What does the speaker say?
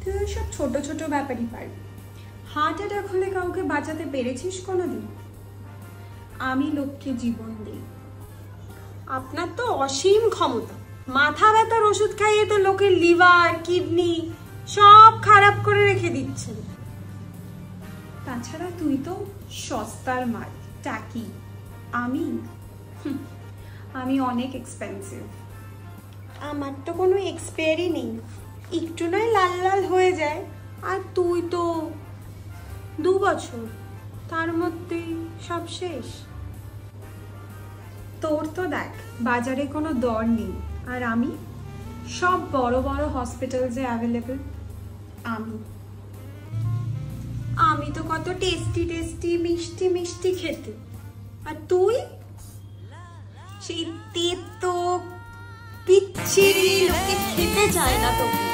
তুই সব ছোট ছোট ব্যাপারই পারবি। হার্ট অ্যাটাক হলে কাউকে বাঁচাতে পেরেছিস কোনোদিন? আমি লোককে জীবন দিই। আপনার তো অসীম ক্ষমতা, মাথা ব্যথার ওষুধ খাইয়ে তো লোকের লিভার কিডনি সব খারাপ করে রেখে দিচ্ছেন। তাছাড়া তুই তো সস্তার মাল, টাকি। আমি অনেক এক্সপেন্সিভ। আমার তো কোনো এক্সপায়ারি নেই, একটু নয় লাল লাল হয়ে যায়। আর তুই তো 2 বছর, তার মধ্যেই সব শেষ। তোর তো দেখ বাজারে কোনো দর নেই, আর আমি সব বড় বড় হসপিটালসে অ্যাভেলেবল। আমি তো কত টেস্টি টেস্টি মিষ্টি মিষ্টি খেতে, আর তুই সেই তেতো পিচ্ছিরি, লোকে খেতে চায় না তোকে।